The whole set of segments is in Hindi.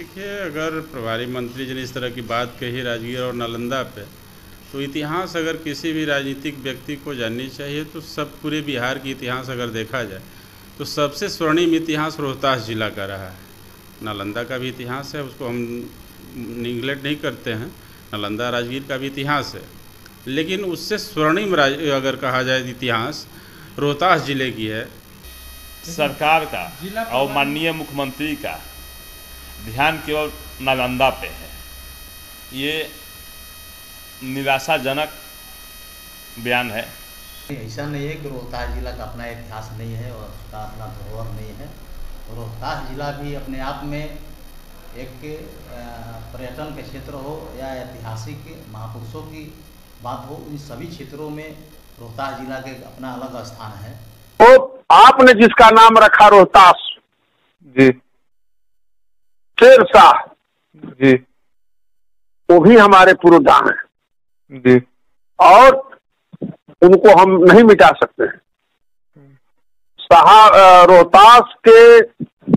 देखिए, अगर प्रभारी मंत्री जी ने इस तरह की बात कही राजगीर और नालंदा पे, तो इतिहास अगर किसी भी राजनीतिक व्यक्ति को जाननी चाहिए तो सब पूरे बिहार की इतिहास अगर देखा जाए तो सबसे स्वर्णिम इतिहास रोहतास जिला का रहा है। नालंदा का भी इतिहास है, उसको हम निगलेक्ट नहीं करते हैं, नालंदा राजगीर का भी इतिहास है, लेकिन उससे स्वर्णिम अगर कहा जाए इतिहास रोहतास जिले की है। सरकार का और माननीय मुख्यमंत्री का ध्यान केवल नालंदा पे है। ये निराशाजनक बयान है। ऐसा नहीं है कि रोहतास जिला का अपना इतिहास नहीं है और उसका अपना धरोहर नहीं है। रोहतास जिला भी अपने आप में एक पर्यटन के क्षेत्र हो या ऐतिहासिक महापुरुषों की बात हो, इन सभी क्षेत्रों में रोहतास जिला के अपना अलग स्थान है। तो आपने जिसका नाम रखा रोहतास जी, शेरशाह जी, वो भी हमारे पुरोधा हैं जी, और उनको हम नहीं मिटा सकते हैं। रोहतास के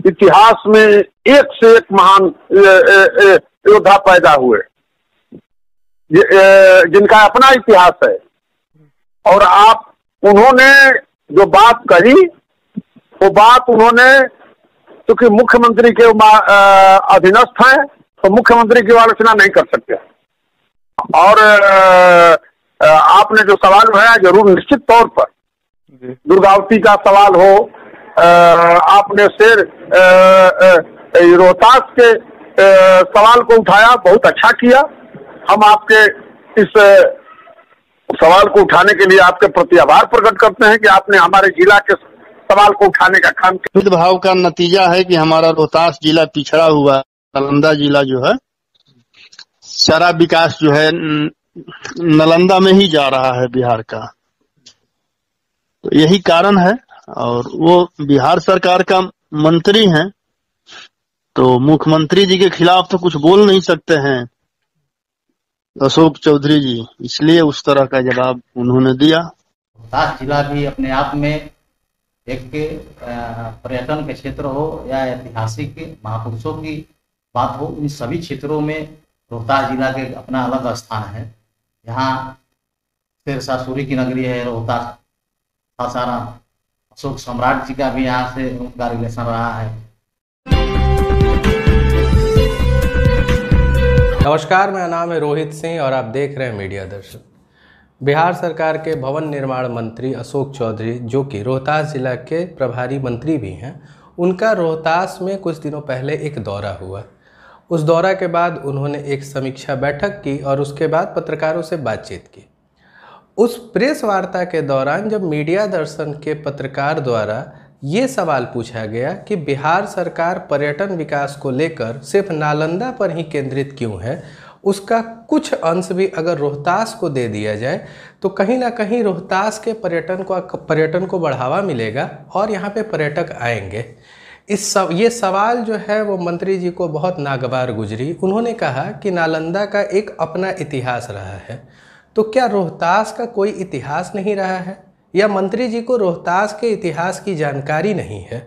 इतिहास में एक से एक महान योद्धा पैदा हुए जिनका अपना इतिहास है। और आप उन्होंने जो बात कही वो बात उन्होंने, क्योंकि मुख्यमंत्री के अधीनस्थ हैं तो मुख्यमंत्री की आलोचना नहीं कर सकते। और आपने जो सवाल उठाया जरूर निश्चित तौर पर दुर्गावती का सवाल हो, आपने रोहतास के सवाल को उठाया, बहुत अच्छा किया। हम आपके इस सवाल को उठाने के लिए आपके प्रति आभार प्रकट करते हैं कि आपने हमारे जिला के सवाल को उठाने का काम किया। भेदभाव का नतीजा है कि हमारा रोहतास जिला पिछड़ा हुआ, नालंदा जिला जो है सारा विकास जो है नालंदा में ही जा रहा है बिहार का। तो यही कारण है। और वो बिहार सरकार का मंत्री हैं तो मुख्यमंत्री जी के खिलाफ तो कुछ बोल नहीं सकते हैं अशोक चौधरी जी, इसलिए उस तरह का जवाब उन्होंने दिया। रोहतास जिला भी अपने आप में एक पर्यटन के क्षेत्र हो या ऐतिहासिक महापुरुषों की बात हो, इन सभी क्षेत्रों में रोहतास जिला के अपना अलग स्थान है। यहाँ शेरशाह सूरी की नगरी है रोहतास, सासाराम, अशोक सम्राट जी का भी यहाँ से उनका रिलेशन रहा है। नमस्कार, मेरा नाम है रोहित सिंह और आप देख रहे हैं मीडिया दर्शन। बिहार सरकार के भवन निर्माण मंत्री अशोक चौधरी, जो कि रोहतास जिला के प्रभारी मंत्री भी हैं, उनका रोहतास में कुछ दिनों पहले एक दौरा हुआ। उस दौरा के बाद उन्होंने एक समीक्षा बैठक की और उसके बाद पत्रकारों से बातचीत की। उस प्रेस वार्ता के दौरान जब मीडिया दर्शन के पत्रकार द्वारा ये सवाल पूछा गया कि बिहार सरकार पर्यटन विकास को लेकर सिर्फ नालंदा पर ही केंद्रित क्यों है, उसका कुछ अंश भी अगर रोहतास को दे दिया जाए तो कहीं ना कहीं रोहतास के पर्यटन को बढ़ावा मिलेगा और यहाँ पे पर्यटक आएंगे। ये सवाल जो है वो मंत्री जी को बहुत नागवार गुजरी। उन्होंने कहा कि नालंदा का एक अपना इतिहास रहा है, तो क्या रोहतास का कोई इतिहास नहीं रहा है या मंत्री जी को रोहतास के इतिहास की जानकारी नहीं है?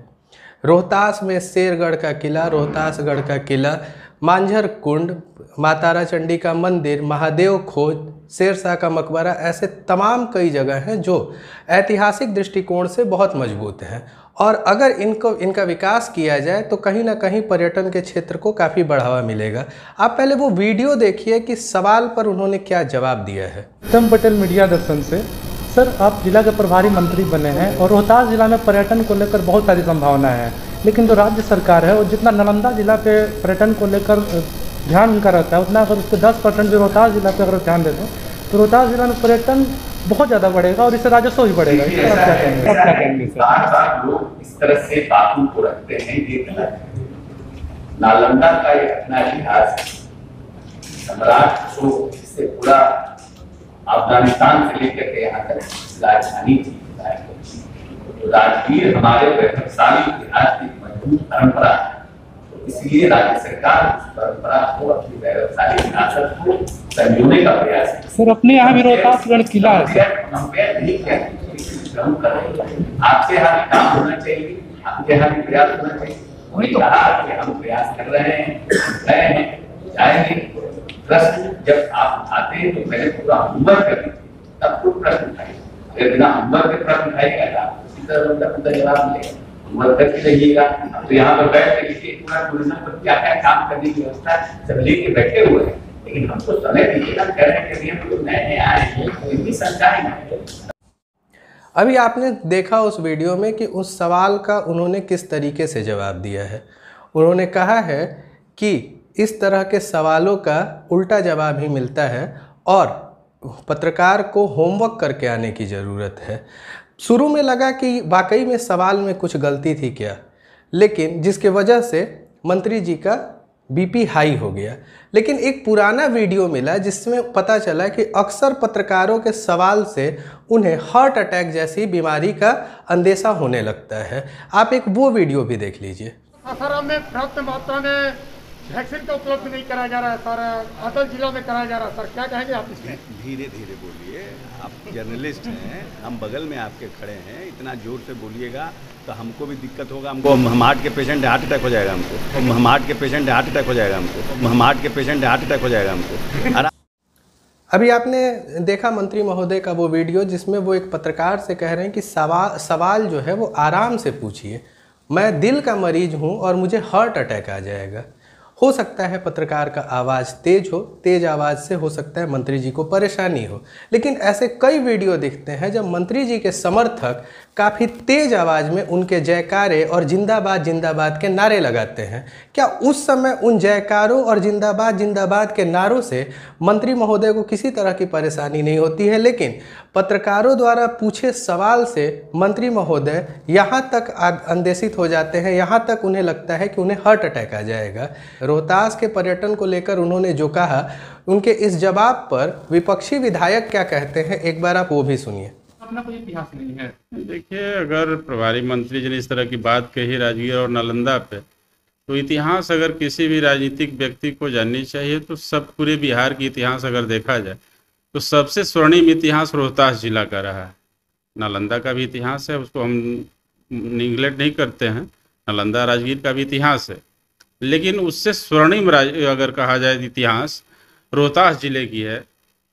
रोहतास में शेरगढ़ का किला, रोहतासगढ़ का किला, मांझर कुंड, मातारा चंडी का मंदिर, महादेव खोज, शेरशाह का मकबरा, ऐसे तमाम कई जगह हैं जो ऐतिहासिक दृष्टिकोण से बहुत मजबूत हैं और अगर इनका विकास किया जाए तो कहीं ना कहीं पर्यटन के क्षेत्र को काफ़ी बढ़ावा मिलेगा। आप पहले वो वीडियो देखिए कि सवाल पर उन्होंने क्या जवाब दिया है। उत्तम पटेल, मीडिया दर्शन से। सर, आप जिला के प्रभारी मंत्री बने हैं और रोहतास जिला में पर्यटन को लेकर बहुत सारी संभावना है, लेकिन जो राज्य सरकार है वो जितना नालंदा जिला पे पर्यटन को लेकर ध्यान उनका रहता है, उतना अगर उसके 10% जो रोहतास जिला पे अगर ध्यान देते तो रोहतास जिला में पर्यटन बहुत ज़्यादा बढ़ेगा और इससे राजस्व भी बढ़ेगा। लोग इस तरह से बातों को रखते हैं, ये गलत है। नालंदा का एक अपना इतिहास, सम्राट अशोक से पूरा अफगानिस्तान से लेकर के यहाँ तक राजधानी थी। तो राजगीर हमारे वैभवशाली इतिहास की मजबूत परंपरा है, तो इसलिए राज्य सरकार उस परंपरा को, अपनी वैभवशाली विरासत को संजोने का प्रयास है। सर, अपने यहाँ भी रोहतासगढ़ किला है। आपके यहाँ भी काम होना चाहिए, आपके यहाँ भी प्रयास होना चाहिए। उन्होंने कहा कि हम प्रयास कर रहे हैं जाएंगे। प्रश्न जब आप उठाते हैं तो पहले पूरा होमवर्क करें, तब तो प्रश्न उठाइए। अगर बिना होमवर्क के प्रश्न उठाएगा तो उसी तरह जवाब मिलेगा। होमवर्क करके रहिएगा। तो यहाँ पर बैठ के लिखिए पूरा टूरिज्म पर क्या क्या काम करने की व्यवस्था सब लेके बैठे हुए हैं, लेकिन हमको समय दीजिएगा करने के लिए। हम लोग नए नए आए हैं, कोई भी शंकाएं नहीं। अभी आपने देखा उस वीडियो में कि उस सवाल का उन्होंने किस तरीके से जवाब दिया है। उन्होंने कहा है कि इस तरह के सवालों का उल्टा जवाब ही मिलता है और पत्रकार को होमवर्क करके आने की ज़रूरत है। शुरू में लगा कि वाकई में सवाल में कुछ गलती थी क्या, लेकिन जिसके वजह से मंत्री जी का बीपी हाई हो गया। लेकिन एक पुराना वीडियो मिला जिसमें पता चला कि अक्सर पत्रकारों के सवाल से उन्हें हार्ट अटैक जैसी बीमारी का अंदेशा होने लगता है। आप एक वो वीडियो भी देख लीजिए। सासाराम में पर्याप्त मात्रा में वैक्सीन का उपलब्ध नहीं कराया जा रहा है सर, अटल जिला में कराया जा रहा है सर, क्या कहेंगे आप इसमें? धीरे धीरे बोलिए, आप जर्नलिस्ट हैं, हम बगल में आपके खड़े हैं, इतना जोर से बोलिएगा तो हमको भी दिक्कत होगा। हमको हम हार्ट के पेशेंट हार्ट अटैक हो जाएगा हमको, हम हार्ट के पेशेंट हार्ट अटैक हो जाएगा हमको, हम हार्ट के पेशेंट हार्ट अटैक हो जाएगा हमको। अभी आपने देखा मंत्री महोदय का वो वीडियो जिसमें वो एक पत्रकार से कह रहे हैं कि सवाल जो है वो आराम से पूछिए, मैं दिल का मरीज हूँ और मुझे हार्ट अटैक आ जाएगा। हो सकता है पत्रकार का आवाज़ तेज हो, तेज आवाज़ से हो सकता है मंत्री जी को परेशानी हो, लेकिन ऐसे कई वीडियो दिखते हैं जब मंत्री जी के समर्थक काफ़ी तेज आवाज़ में उनके जयकारे और जिंदाबाद जिंदाबाद के नारे लगाते हैं। क्या उस समय उन जयकारों और जिंदाबाद जिंदाबाद के नारों से मंत्री महोदय को किसी तरह की परेशानी नहीं होती है, लेकिन पत्रकारों द्वारा पूछे सवाल से मंत्री महोदय यहाँ तक अंदेशित हो जाते हैं, यहाँ तक उन्हें लगता है कि उन्हें हार्ट अटैक आ जाएगा। रोहतास के पर्यटन को लेकर उन्होंने जो कहा, उनके इस जवाब पर विपक्षी विधायक क्या कहते हैं, एक बार आप वो भी सुनिए। अपना कोई इतिहास नहीं है। देखिए, अगर प्रभारी मंत्री जी ने इस तरह की बात कही राजगीर और नालंदा पे, तो इतिहास अगर किसी भी राजनीतिक व्यक्ति को जाननी चाहिए तो सब पूरे बिहार की इतिहास अगर देखा जाए तो सबसे स्वर्णिम इतिहास रोहतास जिला का रहा है। नालंदा का भी इतिहास है, उसको हम निगलेक्ट नहीं करते हैं, नालंदा राजगीर का भी इतिहास है, लेकिन उससे स्वर्णिम अगर कहा जाए इतिहास रोहतास जिले की है।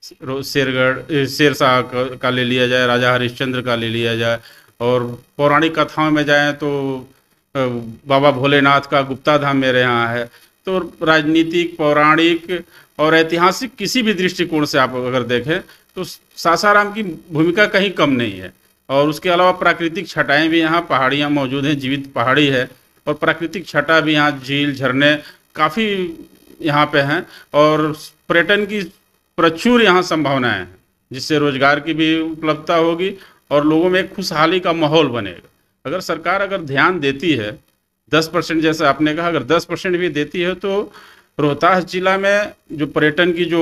शेरशाह का ले लिया जाए, राजा हरिश्चंद्र का ले लिया जाए, और पौराणिक कथाओं में जाएं तो बाबा भोलेनाथ का गुप्ता धाम मेरे यहाँ है। तो राजनीतिक, पौराणिक और ऐतिहासिक किसी भी दृष्टिकोण से आप अगर देखें तो सासाराम की भूमिका कहीं कम नहीं है। और उसके अलावा प्राकृतिक छटाएं भी यहाँ, पहाड़ियाँ मौजूद हैं, जीवित पहाड़ी है, और प्राकृतिक छटा भी यहाँ, झील झरने काफ़ी यहाँ पे हैं, और पर्यटन की प्रचुर यहाँ संभावनाएं हैं, जिससे रोजगार की भी उपलब्धता होगी और लोगों में एक खुशहाली का माहौल बनेगा। अगर सरकार अगर ध्यान देती है 10% जैसा आपने कहा, अगर 10% भी देती है तो रोहतास जिला में जो पर्यटन की जो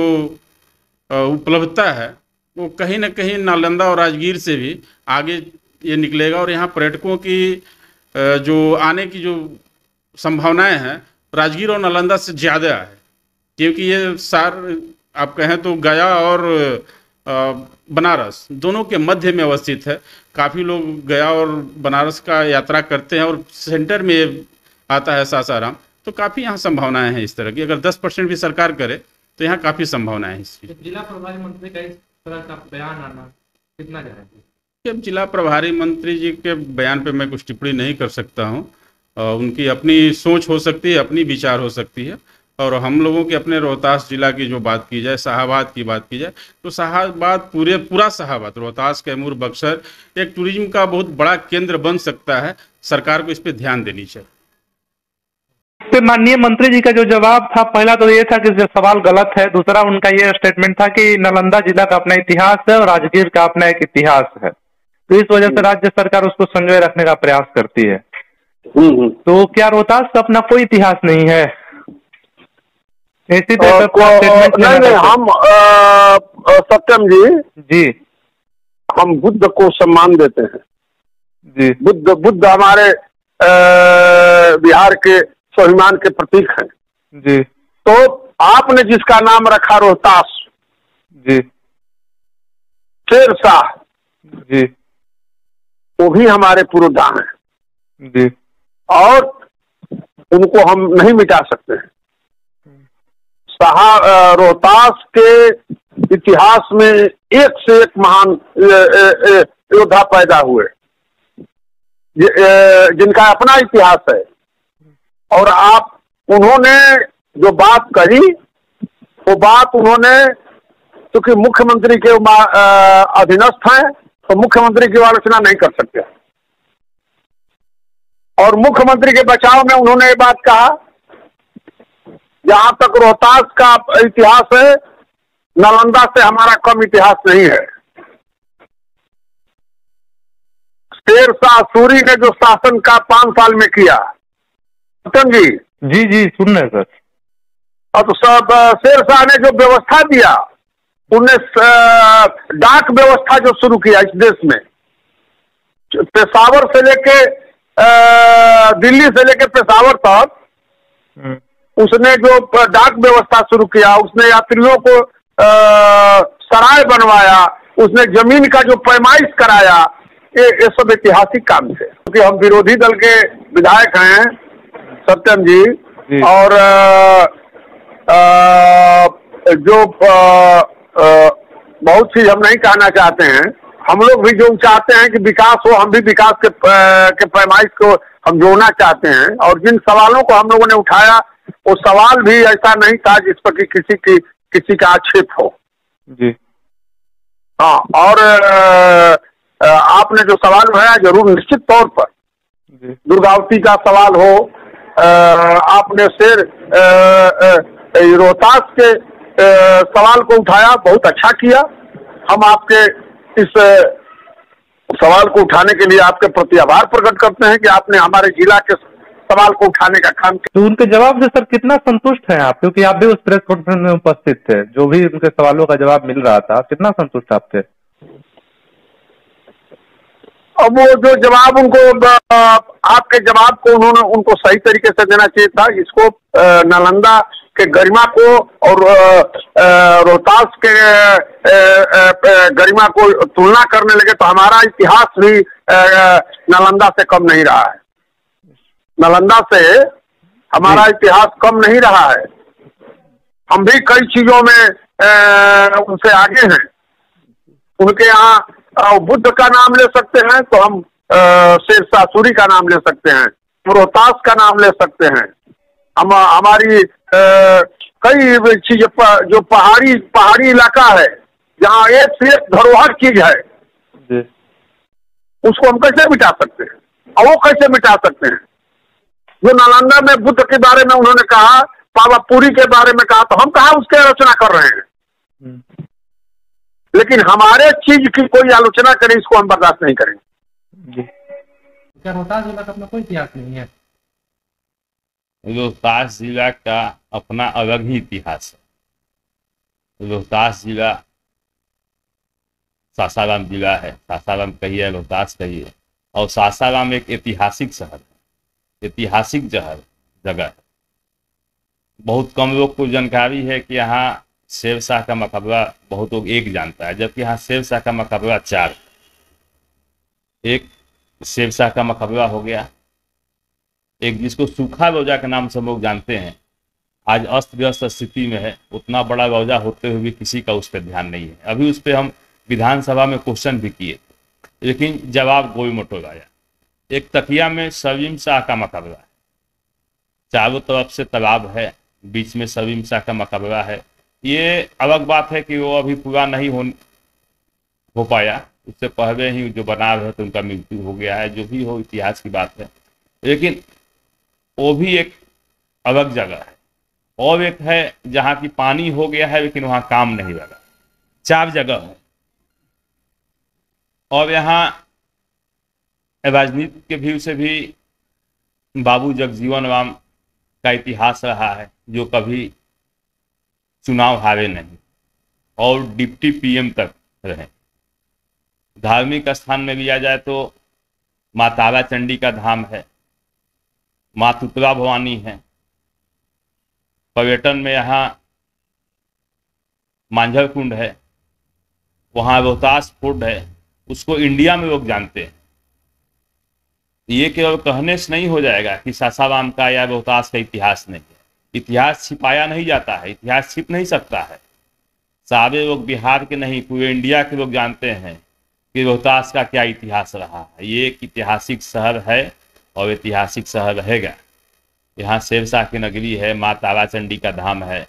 उपलब्धता है वो कहीं ना कहीं नालंदा और राजगीर से भी आगे ये निकलेगा। और यहाँ पर्यटकों की जो आने की जो संभावनाएं हैं राजगीर और नालंदा से ज़्यादा है, क्योंकि ये आप कहें तो गया और बनारस दोनों के मध्य में अवस्थित है। काफ़ी लोग गया और बनारस का यात्रा करते हैं और सेंटर में आता है सासाराम, तो काफ़ी यहाँ संभावनाएं हैं इस तरह की। अगर 10% भी सरकार करे तो यहाँ काफ़ी संभावनाएं हैं इसकी। जिला प्रभारी मंत्री का इस तरह का बयान आना कितना जाएगा? अब जिला प्रभारी मंत्री जी के बयान पे मैं कुछ टिप्पणी नहीं कर सकता हूँ। उनकी अपनी सोच हो सकती है, अपनी विचार हो सकती है, और हम लोगों के अपने रोहतास जिला की जो बात की जाए, शाहाबाद की बात की जाए, तो शाहाबाद पूरा शाहाबाद, रोहतास, कैमूर, बक्सर एक टूरिज्म का बहुत बड़ा केंद्र बन सकता है। सरकार को इस पर ध्यान देनी चाहिए। तो माननीय मंत्री जी का जो जवाब था, पहला तो ये था कि जो सवाल गलत है, दूसरा उनका ये स्टेटमेंट था कि नालंदा जिला का अपना इतिहास है और राजगीर का अपना एक इतिहास है, तो इस वजह से राज्य सरकार उसको संजोए रखने का प्रयास करती है। तो क्या रोहतास का अपना कोई इतिहास नहीं है? इसी नहीं, हम सत्यम जी हम बुद्ध को सम्मान देते हैं जी। बुद्ध हमारे बिहार के स्वाभिमान के प्रतीक हैं जी। तो आपने जिसका नाम रखा रोहतास जी, शेरशाह जी, वो भी हमारे पुरोधा हैं जी। और उनको हम नहीं मिटा सकते हैं। रोहतास के इतिहास में एक से एक महान योद्धा पैदा हुए, जिनका अपना इतिहास है। और आप उन्होंने जो बात कही, वो बात उन्होंने, क्योंकि मुख्यमंत्री के अधीनस्थ हैं, तो मुख्यमंत्री की आलोचना नहीं कर सकते। और मुख्यमंत्री के बचाव में उन्होंने ये बात कहा, जहां तक रोहतास का इतिहास है, नालंदा से हमारा कम इतिहास नहीं है। शेर शाह सूरी ने जो शासन का 5 साल में किया, जी जी सुन रहे सर। और तो सब शेर शाह ने जो व्यवस्था दिया, उन्हें डाक व्यवस्था जो शुरू किया इस देश में, पेशावर से लेके दिल्ली से लेके पेशावर तक, उसने जो डाक व्यवस्था शुरू किया, उसने यात्रियों को सराय बनवाया, उसने जमीन का जो पैमाइश कराया, ये सब ऐतिहासिक काम थे। क्योंकि हम विरोधी दल के विधायक हैं सत्यम जी, और जो बहुत चीज हम नहीं कहना चाहते हैं। हम लोग भी जो चाहते हैं कि विकास हो, हम भी विकास के पैमाइश को हम जोड़ना चाहते हैं। और जिन सवालों को हम लोगों ने उठाया, वो सवाल भी ऐसा नहीं था जिस पर कि किसी का आक्षेप हो जी। हाँ, और आपने जो सवाल उठाया, जरूर निश्चित तौर पर दुर्गावती का सवाल हो, आपने शेर रोहतास के सवाल को उठाया, बहुत अच्छा किया। हम आपके इस सवाल को उठाने के लिए आपके प्रति आभार प्रकट करते हैं कि आपने हमारे जिला के सवाल को उठाने का काम किया। तो उनके जवाब से सर कितना संतुष्ट हैं आप? क्योंकि आप भी उस प्रेस कॉन्फ्रेंस में उपस्थित थे, जो भी उनके सवालों का जवाब मिल रहा था, कितना संतुष्ट आप थे? अब वो जो जवाब उनको, आपके जवाब को उनको सही तरीके से देना चाहिए था। इसको नालंदा के गरिमा को और रोहतास के गरिमा को तुलना करने लगे तो हमारा इतिहास भी नालंदा से कम नहीं रहा है। नालंदा से हमारा इतिहास कम नहीं रहा है। हम भी कई चीजों में उनसे आगे हैं। उनके यहाँ बुद्ध का नाम ले सकते हैं तो हम शेर शाह सूरी का नाम ले सकते हैं, रोहतास का नाम ले सकते हैं। हम हमारी कई चीजें जो पहाड़ी इलाका है, जहाँ एक से एक धरोहर चीज है, उसको हम कैसे मिटा सकते हैं? और वो कैसे मिटा सकते हैं? जो नालंदा में बुद्ध के बारे में उन्होंने कहा, पावापुरी के बारे में कहा, तो हम कहाँ उसकी आलोचना कर रहे हैं? लेकिन हमारे चीज की कोई आलोचना करे, इसको हम बर्दाश्त नहीं करेंगे। क्या रोहतास जिला का अपना कोई इतिहास नहीं है? रोहतास जिला का अपना अलग ही इतिहास है। रोहतास जिला सासाराम जिला है, सासाराम कहिए, रोहतास कहिए, और सासाराम एक ऐतिहासिक शहर है, ऐतिहासिक जगह है। बहुत कम लोग को जानकारी है कि यहाँ शेर शाह का मकबरा बहुत लोग एक जानता है, जबकि यहाँ शेर शाह का मकबरा 4। एक शेर शाह का मकबरा हो गया, एक जिसको सूखा रोजा के नाम से लोग जानते हैं, आज अस्त व्यस्त स्थिति में है। उतना बड़ा रोजा होते हुए भी किसी का उस पर ध्यान नहीं है। अभी उस पर हम विधानसभा में क्वेश्चन भी किए, लेकिन जवाब गोल मोटो आया। एक तकिया में सलीम शाह का मकबरा है, चारों तरफ से तालाब है, बीच में सलीम शाह का मकबरा है। ये अलग बात है कि वो अभी पूरा नहीं हो पाया, उससे पहले ही जो बना रहे तो उनका मृत्यु हो गया है। जो भी हो, इतिहास की बात है, लेकिन वो भी एक अलग जगह है। और एक है जहाँ की पानी हो गया है लेकिन वहाँ काम नहीं लगा। 4 जगह है। और यहाँ राजनीति के व्यू से भी बाबू जगजीवन राम का इतिहास रहा है, जो कभी चुनाव हारे नहीं और डिप्टी पीएम तक रहे। धार्मिक स्थान में लिया जाए तो माँ तारा चंडी का धाम है, माँ तुतला भवानी है। पर्यटन में यहाँ मांझर कुंड है, वहाँ रोहतास फोर्ट है, उसको इंडिया में लोग जानते हैं। ये केवल कहने से नहीं हो जाएगा कि सासाराम का या रोहतास का इतिहास नहीं है। इतिहास छिपाया नहीं जाता है, इतिहास छिप नहीं सकता है। सारे लोग बिहार के नहीं, पूरे इंडिया के लोग जानते हैं कि रोहतास का क्या इतिहास रहा है। ये एक ऐतिहासिक शहर है और ऐतिहासिक शहर रहेगा। यहाँ शेरशाह की नगरी है, माँ ताराचंडी का धाम है,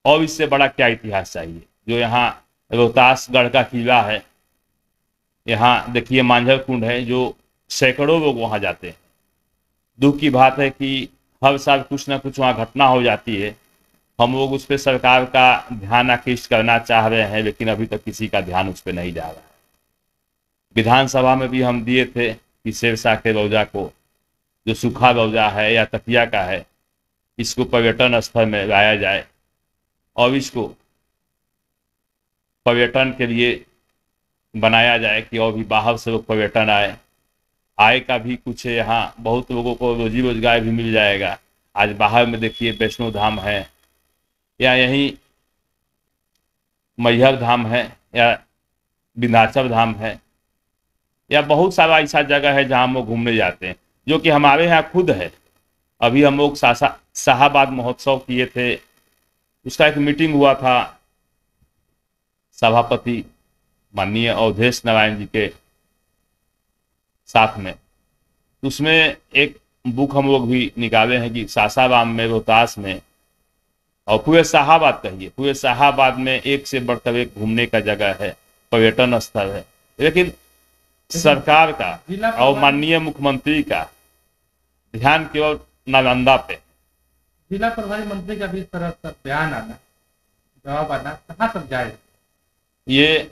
और इससे बड़ा क्या इतिहास चाहिए। जो यहाँ रोहतासगढ़ का किला है, यहाँ देखिए मांझर कुंड है, जो सैकड़ों लोग वहाँ जाते हैं। दुख की बात है कि हर साल कुछ ना कुछ वहाँ घटना हो जाती है। हम लोग उस पर सरकार का ध्यान आकृष्ट करना चाह रहे हैं, लेकिन अभी तक किसी का ध्यान उस पर नहीं जा रहा है। विधानसभा में भी हम दिए थे कि शेरशाह के रौजा को, जो सूखा रौजा है या तकिया का है, इसको पर्यटन स्थल में लाया जाए और इसको पर्यटन के लिए बनाया जाए कि और भी बाहर से लोग पर्यटन आय का भी कुछ यहाँ बहुत लोगों को रोजी रोजगार भी मिल जाएगा। आज बाहर में देखिए वैष्णो धाम है, या यहीं मैहर धाम है, या विंध्याचल धाम है, या बहुत सारा ऐसा जगह है जहाँ हम लोग घूमने जाते हैं, जो कि हमारे यहाँ खुद है। अभी हम लोग शाहाबाद महोत्सव किए थे, उसका एक मीटिंग हुआ था सभापति माननीय अवधेश नारायण जी के साथ में। उसमें एक बुक हम लोग भी निकाले हैं कि सासाराम में, रोहतास में और पूरे शाहाबाद कहिए, पूरे शाहाबाद में एक से बढ़कर एक घूमने का जगह है, पर्यटन स्थल है। लेकिन सरकार का और माननीय मुख्यमंत्री का ध्यान केवल नालंदा पे। जिला प्रभारी मंत्री का भी इस तरह का बयान आना, जवाब आना कहाँ तक जाए? ये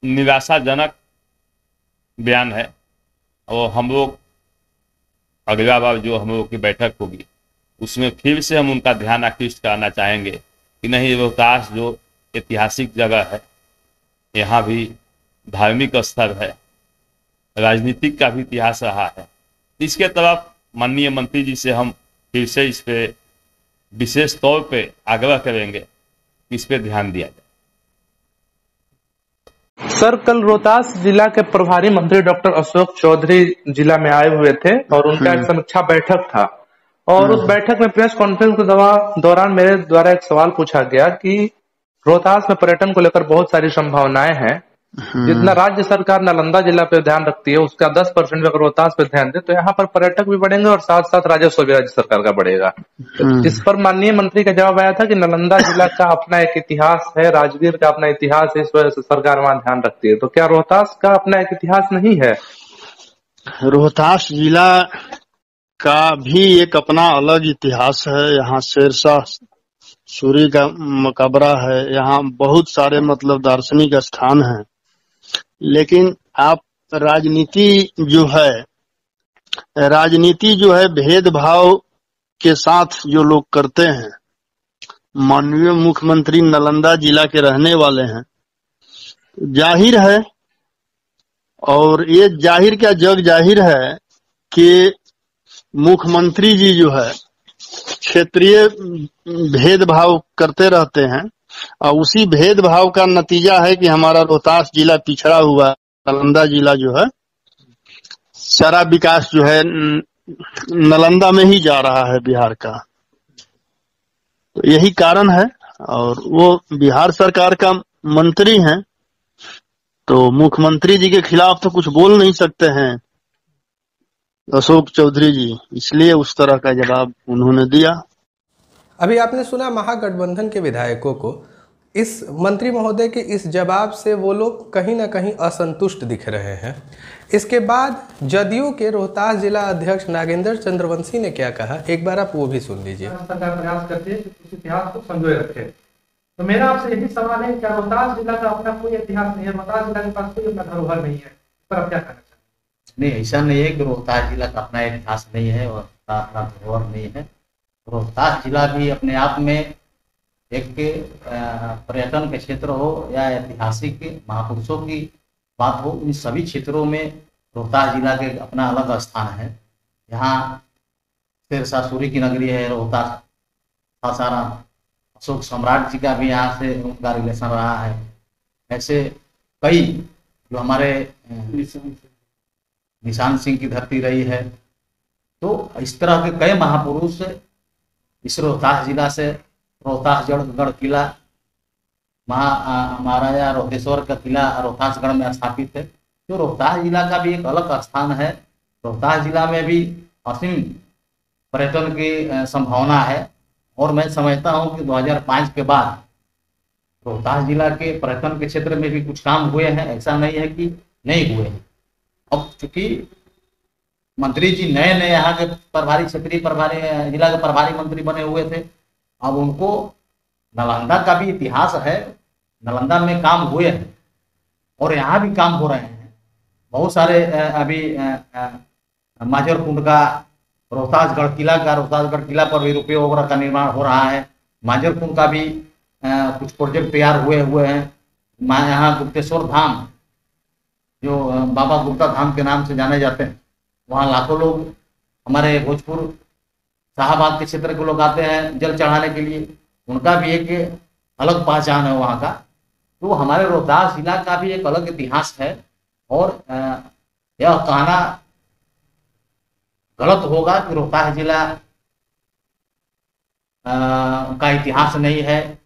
निराशाजनक बयान है, और हम लोग अगला बार जो हम लोग की बैठक होगी उसमें फिर से हम उनका ध्यान आकृष्ट कराना चाहेंगे कि नहीं, रोहतास जो ऐतिहासिक जगह है, यहाँ भी धार्मिक स्थल है, राजनीतिक का भी इतिहास रहा है। इसके तरफ माननीय मंत्री जी से हम फिर से इस पे विशेष तौर पे आग्रह करेंगे कि इस पे ध्यान दिया जाए। सर, कल रोहतास जिला के प्रभारी मंत्री डॉक्टर अशोक चौधरी जिला में आए हुए थे और उनका एक समीक्षा बैठक था, और उस बैठक में प्रेस कॉन्फ्रेंस के दौरान मेरे द्वारा एक सवाल पूछा गया कि रोहतास में पर्यटन को लेकर बहुत सारी संभावनाएं हैं। जितना राज्य सरकार नालंदा जिला पे ध्यान रखती है, उसका 10% अगर रोहतास पे ध्यान दे तो यहाँ पर पर्यटक भी बढ़ेंगे और साथ साथ राजस्व भी राज्य सरकार का बढ़ेगा। इस पर माननीय मंत्री का जवाब आया था कि नालंदा जिला का अपना एक इतिहास है, राजगीर का अपना इतिहास है, इस वजह से सरकार वहां ध्यान रखती है। तो क्या रोहतास का अपना एक इतिहास नहीं है? रोहतास जिला का भी एक अपना अलग इतिहास है। यहाँ शेरशाह सूरी का मकबरा है, यहाँ बहुत सारे मतलब दार्शनिक स्थान हैं। लेकिन आप राजनीति जो है भेदभाव के साथ जो लोग करते हैं, माननीय मुख्यमंत्री नालंदा जिला के रहने वाले हैं, जाहिर है, और ये जाहिर क्या जग जाहिर है कि मुख्यमंत्री जी जो है क्षेत्रीय भेदभाव करते रहते हैं, और उसी भेदभाव का नतीजा है कि हमारा रोहतास जिला पिछड़ा हुआ, नालंदा जिला जो है सारा विकास जो है नालंदा में ही जा रहा है बिहार का। तो यही कारण है, और वो बिहार सरकार का मंत्री हैं, तो मुख्यमंत्री जी के खिलाफ तो कुछ बोल नहीं सकते हैं अशोक चौधरी जी, इसलिए उस तरह का जवाब उन्होंने दिया। अभी आपने सुना महागठबंधन के विधायकों को, इस मंत्री महोदय के इस जवाब से वो लोग कहीं ना कहीं असंतुष्ट दिख रहे हैं। इसके बाद जदयू के रोहतास जिला अध्यक्ष नागेंद्र चंद्रवंशी ने क्या कहा, एक बार आप वो भी सुन लीजिए। सरकार प्रयास करती है कि उस इतिहास को संजोए रखे। तो मेरा आपसे यही सवाल है, क्या रोहतास जिला का अपना कोई इतिहास नहीं है? रोहतास जिला के पास कोई अपना धरोहर नहीं है, पर आप क्या कहना चाहते हैं? नहीं, ऐसा नहीं है कि रोहतास जिला का अपना इतिहास नहीं है और अपना धरोहर नहीं है। रोहतास जिला भी अपने आप में एक पर्यटन के क्षेत्र हो या ऐतिहासिक महापुरुषों की बात हो, इन सभी क्षेत्रों में रोहतास जिला के अपना अलग स्थान है। यहाँ शेरशाह सूरी की नगरी है रोहतास, सासाराम, अशोक सम्राट जी का भी यहाँ से उनका रिलेशन रहा है। ऐसे कई जो हमारे निशान सिंह की धरती रही है। तो इस तरह के कई महापुरुष इस रोहतास जिला से, रोहतासगढ़ किला महाराजा रोहतेश्वर का किला रोहतासगढ़ में स्थापित है। जो रोहतास जिला का भी एक अलग स्थान है। रोहतास जिला में भी असीम पर्यटन की संभावना है और मैं समझता हूँ कि 2005 के बाद रोहतास जिला के पर्यटन के क्षेत्र में भी कुछ काम हुए हैं, ऐसा नहीं है कि नहीं हुए हैं। अब चूंकि मंत्री जी नए नए यहाँ के प्रभारी, क्षेत्रीय प्रभारी, जिला के प्रभारी मंत्री बने हुए थे, अब उनको नालंदा का भी इतिहास है, नालंदा में काम हुए हैं और यहाँ भी काम हो रहे हैं। बहुत सारे अभी माजरकुंड का, रोहतासगढ़ किला पर भी रुपये वगैरह का निर्माण हो रहा है। माजरकुंड का भी कुछ प्रोजेक्ट तैयार हुए हैं। यहाँ गुप्तेश्वर धाम, जो बाबा गुप्ता धाम के नाम से जाने जाते हैं, वहाँ लाखों लोग हमारे भोजपुर शाहबाद के क्षेत्र के लोग आते हैं जल चढ़ाने के लिए। उनका भी एक अलग पहचान है वहाँ का। तो हमारे रोहतास जिला का भी एक अलग इतिहास है और यह कहना गलत होगा कि रोहतास जिला का इतिहास नहीं है।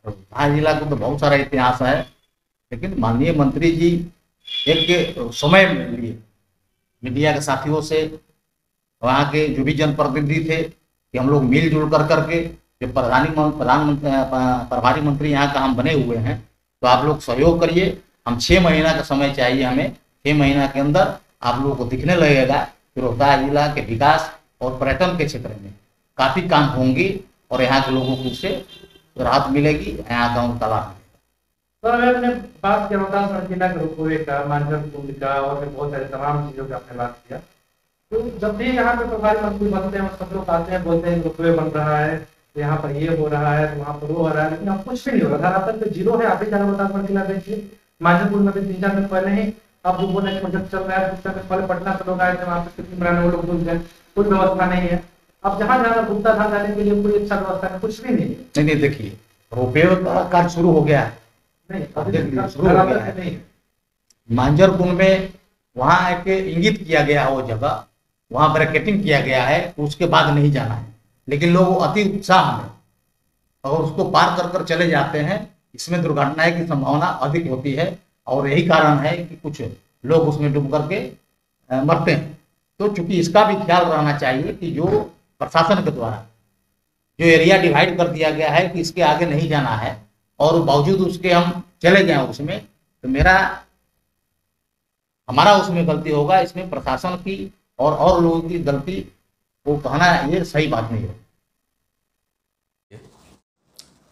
रोहतास जिला को तो बहुत सारा इतिहास है, लेकिन माननीय मंत्री जी एक समय में लिए मीडिया के साथियों से, वहाँ के जो भी जनप्रतिनिधि थे, कि हम लोग मिलजुल करके जो प्रभारी मंत्री यहाँ का हम बने हुए हैं, तो आप लोग सहयोग करिए। हम 6 महीना का समय चाहिए हमें। 6 महीना के अंदर आप लोगों को दिखने लगेगा कि रोहतास जिला के विकास और पर्यटन के क्षेत्र में काफ़ी काम होंगे और यहाँ के लोगों को उससे राहत मिलेगी, यहाँ का उनका लाभ मिलेगा। तो अगर आपने बात किया रोहतास जिला के रोपवे का, मांझरकुंड का और भी बहुत सारे तमाम चीज़ों का आपने बात किया, तो जब भी यहाँ पे प्रभारी मंत्री बनते हैं सब लोग आते हैं, बोलते हैं रोपवे बन रहा है, तो यहाँ पर ये हो रहा है, तो वहाँ पर वो हो रहा है, लेकिन अब कुछ भी नहीं हो रहा। धरातल पे जीरो है। आप ही जाना रोहतास किला देखिए, मांझरकुंड में भी 3-4 दिन पहले ही अब वो बोले प्रोजेक्ट चल रहा है। कुछ दिन पहले पटना से लोग आए थे, वहाँ पे कितनी बनाने वो लोग घुस गए, कोई व्यवस्था नहीं है। अब जहाँ जाना गुप्ता धाम जाने के लिए कोई अच्छा व्यवस्था नहीं, कुछ भी नहीं है। नहीं देखिए, रोपवे का कार्य शुरू हो गया है, शुरू हो गया है। मांझरकुंड में वहाँ एक इंगित किया गया है, वो जगह वहाँ ब्रैकेटिंग किया गया है, उसके बाद नहीं जाना है। लेकिन लोग अति उत्साह में और उसको पार कर चले जाते हैं। इसमें दुर्घटनाएं की संभावना अधिक होती है और यही कारण है कि कुछ लोग उसमें डूब करके मरते हैं। तो चूंकि इसका भी ख्याल रहना चाहिए कि जो प्रशासन के द्वारा जो एरिया डिवाइड कर दिया गया है कि इसके आगे नहीं जाना है और बावजूद उसके हम चले गए उसमें, तो हमारा उसमें गलती होगा। इसमें प्रशासन की और लोगों की गलती को कहना ये सही बात नहीं है।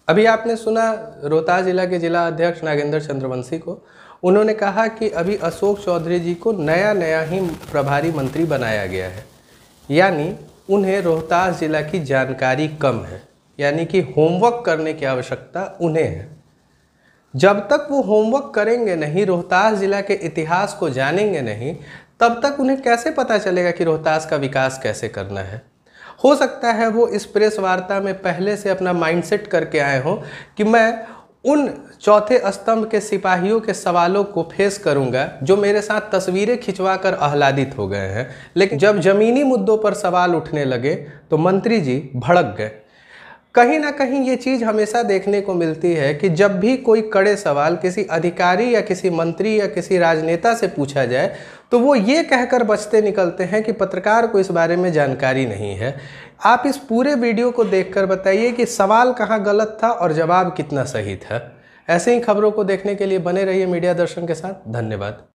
अभी आपने सुना रोहतास जिला के जिला अध्यक्ष नागेंद्र चंद्रवंशी को। उन्होंने कहा कि अभी अशोक चौधरी जी को नया ही प्रभारी मंत्री बनाया गया है, यानी उन्हें रोहतास जिला की जानकारी कम है, यानी कि होमवर्क करने की आवश्यकता उन्हें है। जब तक वो होमवर्क करेंगे नहीं, रोहतास जिला के इतिहास को जानेंगे नहीं, तब तक उन्हें कैसे पता चलेगा कि रोहतास का विकास कैसे करना है। हो सकता है वो इस प्रेस वार्ता में पहले से अपना माइंडसेट करके आए हों कि मैं उन चौथे स्तंभ के सिपाहियों के सवालों को फेस करूंगा जो मेरे साथ तस्वीरें खिंचवा कर आह्लादित हो गए हैं। लेकिन जब जमीनी मुद्दों पर सवाल उठने लगे तो मंत्री जी भड़क गए। कहीं ना कहीं ये चीज़ हमेशा देखने को मिलती है कि जब भी कोई कड़े सवाल किसी अधिकारी या किसी मंत्री या किसी राजनेता से पूछा जाए तो वो ये कहकर बचते निकलते हैं कि पत्रकार को इस बारे में जानकारी नहीं है। आप इस पूरे वीडियो को देखकर बताइए कि सवाल कहाँ गलत था और जवाब कितना सही था। ऐसे ही खबरों को देखने के लिए बने रहिए मीडिया दर्शन के साथ। धन्यवाद।